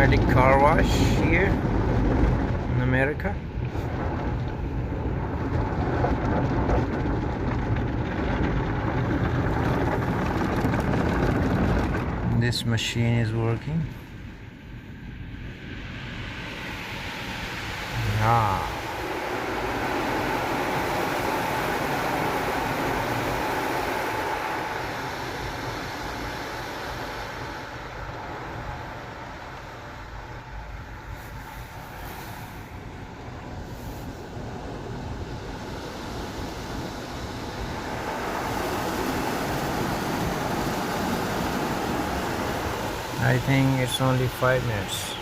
automatic car wash here in America. This machine is working. Ah. I think it's only 5 minutes.